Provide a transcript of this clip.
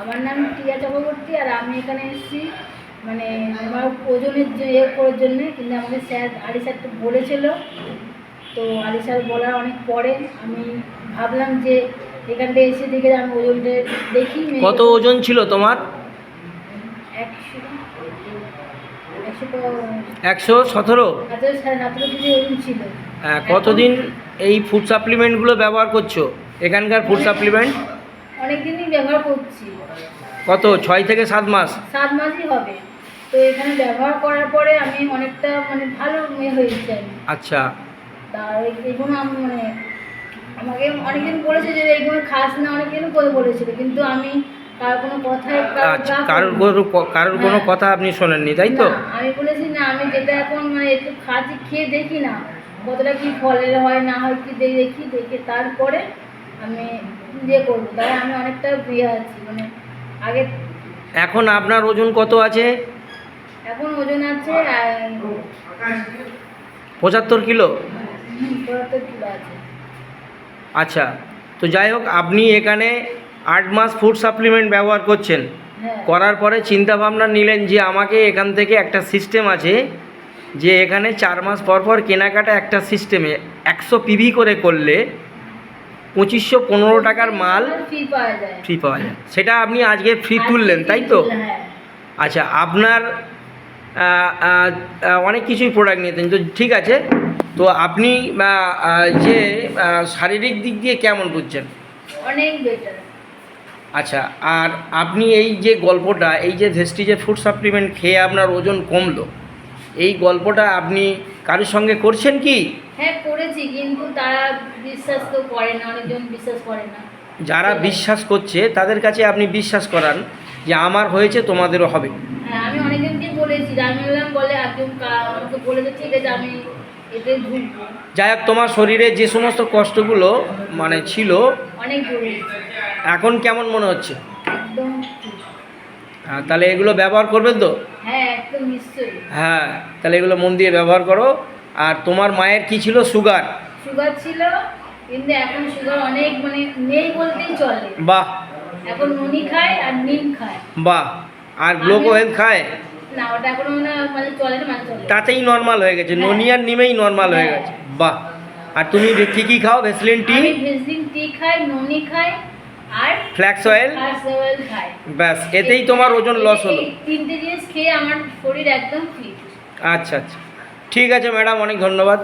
আমার নাম টিয়া চক্রবর্তী, আর আমি এখানে এসেছি মানে আমার ওজনের করার জন্যে। কিন্তু আমাকে স্যার আলি স্যার তো বলেছিল, তো আলি স্যার বলার অনেক পরে আমি ভাবলাম যে এখানটা এসে দেখে আমি ওজনটা দেখি। কত ওজন ছিল তোমার? 117 কেজি ওজন ছিল। কতদিন এই ফুড সাপ্লিমেন্টগুলো ব্যবহার করছো? এখানকার ফুড সাপ্লিমেন্ট অনেকদিনই ব্যবহার করছি। কত 6 থেকে 7 মাস? 7 মাসই হবে। তো এখানে ব্যবহার করার পরে আমি অনেকটা মানে ভালো মেয়ে হয়েছে। আচ্ছা, তা এইগুলো আমি মানে আমাকে অনেকদিন বলেছে যে এইগুলো খাস না, অনেকদিন করে বলেছিল, কিন্তু আমি কারোর কোনো কথায় কারোর কোনো কথা আপনি শোনেননি, তাই তো? আমি বলেছি না, আমি যেটা এখন মানে একটু খাচ্ছি, খেয়ে দেখি না কতটা কি ফলের হয় না হয়, কি দেখে তারপরে আমি করবো। তাই আমি অনেকটা আছি মানে আগে। এখন আপনার ওজন কত আছে? এখন ওজন আছে 75 কিলো। 75 কিলো আছে। আচ্ছা, তো যাই হোক, আপনি এখানে 8 মাস ফুড সাপ্লিমেন্ট ব্যবহার করছেন। করার পরে চিন্তা ভাবনা নিলেন যে আমাকে এখান থেকে একটা সিস্টেম আছে যে এখানে 4 মাস পর পর কেনাকাটা একটা সিস্টেমে 100 পিভি করে করলে 2515 টাকার মাল ফ্রি পাওয়া যায়। সেটা আপনি আজকে ফ্রি তুললেন, তাই তো? আচ্ছা, আপনার অনেক কিছুই প্রোডাক্ট নিতেন তো, ঠিক আছে। তো আপনি যে শারীরিক দিক দিয়ে কেমন বুঝছেন? অনেক বেটার। আচ্ছা, আর আপনি এই যে গল্পটা, এই যে ভেস্টিজের ফুড সাপ্লিমেন্ট খেয়ে আপনার ওজন কমলো, এই গল্পটা আপনি কারোর সঙ্গে করছেন কি? হ্যাঁ করেছি, কিন্তু তারা বিশ্বাস তো করে না, অনেকজন বিশ্বাস করে না। যারা বিশ্বাস করছে তাদের কাছে আপনি বিশ্বাস করান যে আমার হয়েছে, তোমাদেরও হবে। হ্যাঁ, আমি অনেকজনকে বলেছি, আমি বলে আমাকে বলেছে ঠিক আছে আমি এতে ঢুকবো। যাই হোক, তোমার শরীরে যে সমস্ত কষ্টগুলো মানে ছিল অনেক এখন কেমন মনে হচ্ছে? একদম। তাহলে এগুলো ব্যবহার করবেন তো? হ্যাঁ একদম নিশ্চয়ই। হ্যাঁ, তাহলে এগুলো মন দিয়ে ব্যবহার করো। আর তোমার মায়ের কি ছিল? সুগার ছিল, কিন্তু এখন সুগার অনেক মানে নেই বলতেই চলে। বাহ। এখন ননি খায় আর নিম খায়। বাহ। আর গ্লোকো হেলথ খায় না, ওটা এখন মানে চলে না, মানে চলে তাতেই নর্মাল হয়ে গেছে। ননি আর নিমেই নর্মাল হয়ে গেছে। বাহ। আর তুমি কি খাও? ভেসলিন টি? ভেসলিন টি খাই, ননি খাই আর ফ্ল্যাক্স অয়েল খাই। ব্যাস, এতেই তোমার ওজন লস হলো। 3টে জিনিস খেয়ে আমার শরীর একদম ফিট। আচ্ছা আচ্ছা, ঠিক আছে ম্যাডাম, অনেক ধন্যবাদ।